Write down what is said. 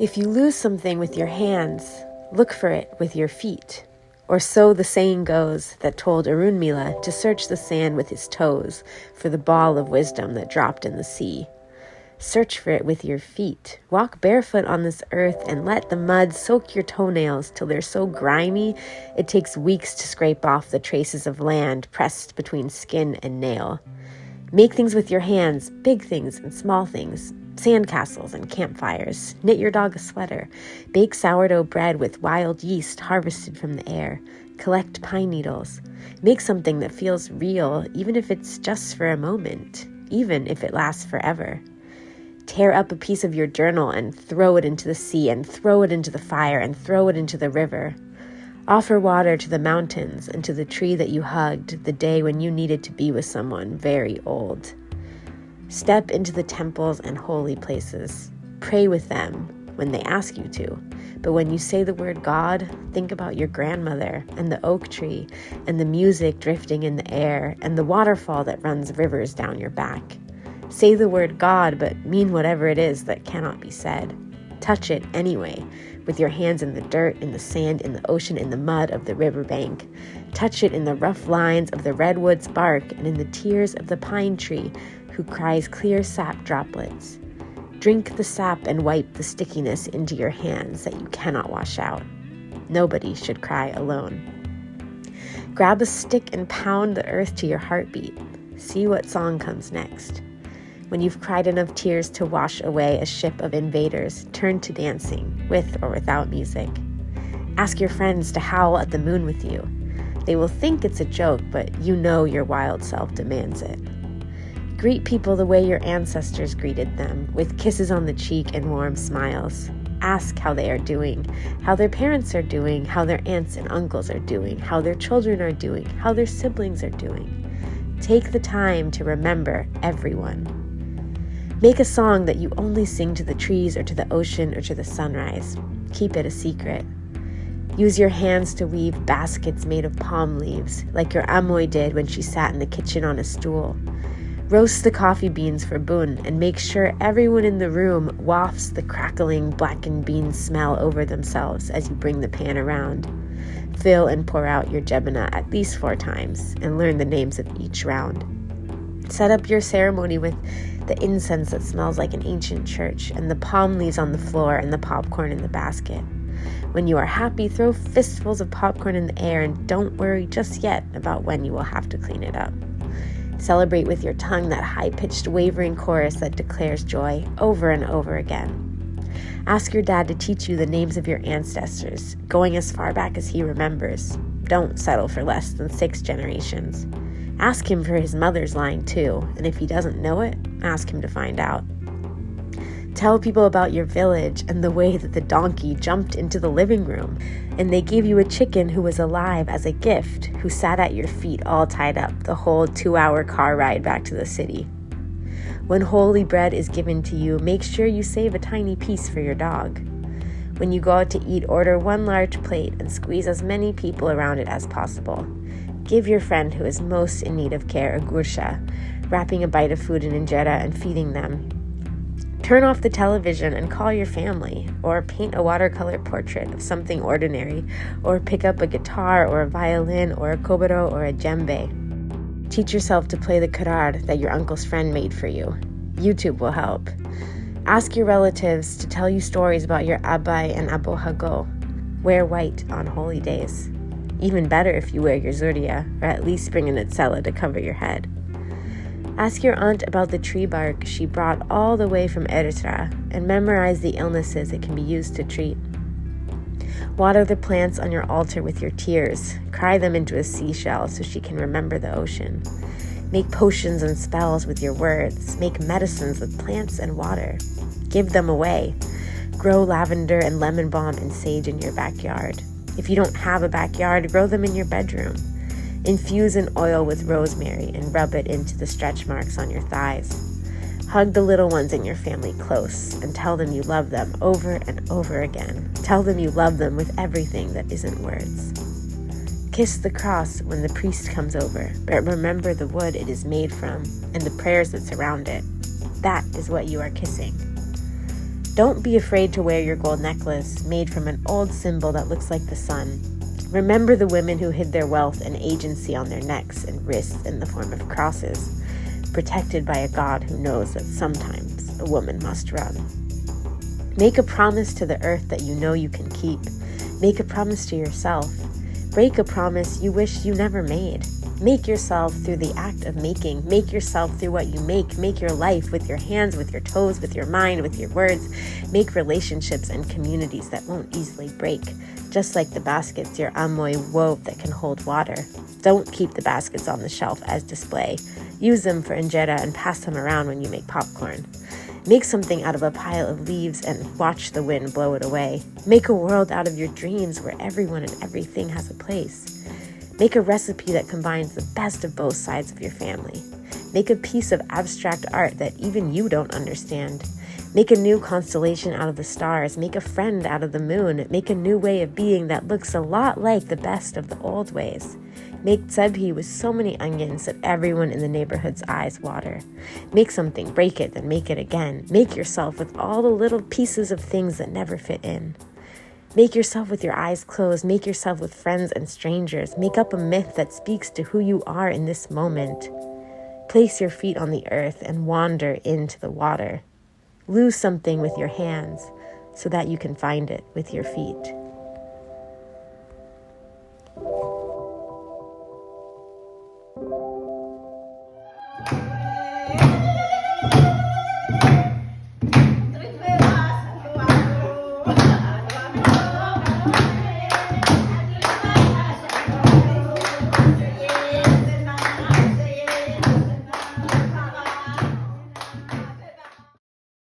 If you lose something with your hands, look for it with your feet. Or so the saying goes that told Woldemikael to search the sand with his toes for the ball of wisdom that dropped in the sea. Search for it with your feet. Walk barefoot on this earth and let the mud soak your toenails till they're so grimy it takes weeks to scrape off the traces of land pressed between skin and nail. Make things with your hands, big things and small things. Sandcastles and campfires. Knit your dog a sweater. Bake sourdough bread with wild yeast harvested from the air. Collect pine needles. Make something that feels real, even if it's just for a moment, even if it lasts forever. Tear up a piece of your journal and throw it into the sea and throw it into the fire and throw it into the river. Offer water to the mountains and to the tree that you hugged the day when you needed to be with someone very old. Step into the temples and holy places. Pray with them when they ask you to. But when you say the word God, think about your grandmother and the oak tree and the music drifting in the air and the waterfall that runs rivers down your back. Say the word God, but mean whatever it is that cannot be said. Touch it anyway, with your hands in the dirt, in the sand, in the ocean, in the mud of the riverbank. Touch it in the rough lines of the redwood's bark and in the tears of the pine tree who cries clear sap droplets. Drink the sap and wipe the stickiness into your hands that you cannot wash out. Nobody should cry alone. Grab a stick and pound the earth to your heartbeat. See what song comes next. When you've cried enough tears to wash away a ship of invaders, turn to dancing, with or without music. Ask your friends to howl at the moon with you. They will think it's a joke, but you know your wild self demands it. Greet people the way your ancestors greeted them, with kisses on the cheek and warm smiles. Ask how they are doing, how their parents are doing, how their aunts and uncles are doing, how their children are doing, how their siblings are doing. Take the time to remember everyone. Make a song that you only sing to the trees or to the ocean or to the sunrise. Keep it a secret. Use your hands to weave baskets made of palm leaves, like your amoy did when she sat in the kitchen on a stool. Roast the coffee beans for bun and make sure everyone in the room wafts the crackling blackened bean smell over themselves as you bring the pan around. Fill and pour out your jebena at least 4 times and learn the names of each round. Set up your ceremony with the incense that smells like an ancient church and the palm leaves on the floor and the popcorn in the basket. When you are happy, throw fistfuls of popcorn in the air and don't worry just yet about when you will have to clean it up. Celebrate with your tongue that high-pitched wavering chorus that declares joy over and over again. Ask your dad to teach you the names of your ancestors, going as far back as he remembers. Don't settle for less than 6 generations. Ask him for his mother's line too, and if he doesn't know it, ask him to find out. Tell people about your village and the way that the donkey jumped into the living room, and they gave you a chicken who was alive as a gift, who sat at your feet all tied up the whole 2-hour car ride back to the city. When holy bread is given to you, make sure you save a tiny piece for your dog. When you go out to eat, order 1 large plate and squeeze as many people around it as possible. Give your friend who is most in need of care a gursha, wrapping a bite of food in injera and feeding them. Turn off the television and call your family, or paint a watercolor portrait of something ordinary, or pick up a guitar or a violin or a kobero or a djembe. Teach yourself to play the karar that your uncle's friend made for you. YouTube will help. Ask your relatives to tell you stories about your abai and abohago. Wear white on holy days. Even better if you wear your zuria, or at least bring an etzela to cover your head. Ask your aunt about the tree bark she brought all the way from Eritrea and memorize the illnesses it can be used to treat. Water the plants on your altar with your tears. Cry them into a seashell so she can remember the ocean. Make potions and spells with your words. Make medicines with plants and water. Give them away. Grow lavender and lemon balm and sage in your backyard. If you don't have a backyard, grow them in your bedroom. Infuse an oil with rosemary and rub it into the stretch marks on your thighs. Hug the little ones in your family close and tell them you love them over and over again. Tell them you love them with everything that isn't words. Kiss the cross when the priest comes over, but remember the wood it is made from and the prayers that surround it. That is what you are kissing. Don't be afraid to wear your gold necklace made from an old symbol that looks like the sun. Remember the women who hid their wealth and agency on their necks and wrists in the form of crosses, protected by a God who knows that sometimes a woman must run. Make a promise to the earth that you know you can keep. Make a promise to yourself. Break a promise you wish you never made. Make yourself through the act of making. Make yourself through what you make. Make your life with your hands, with your toes, with your mind, with your words. Make relationships and communities that won't easily break, just like the baskets your Amoy wove that can hold water. Don't keep the baskets on the shelf as display. Use them for injera and pass them around when you make popcorn. Make something out of a pile of leaves and watch the wind blow it away. Make a world out of your dreams where everyone and everything has a place. Make a recipe that combines the best of both sides of your family. Make a piece of abstract art that even you don't understand. Make a new constellation out of the stars. Make a friend out of the moon. Make a new way of being that looks a lot like the best of the old ways. Make tsebhi with so many onions that everyone in the neighborhood's eyes water. Make something, break it, then make it again. Make yourself with all the little pieces of things that never fit in. Make yourself with your eyes closed. Make yourself with friends and strangers. Make up a myth that speaks to who you are in this moment. Place your feet on the earth and wander into the water. Lose something with your hands so that you can find it with your feet.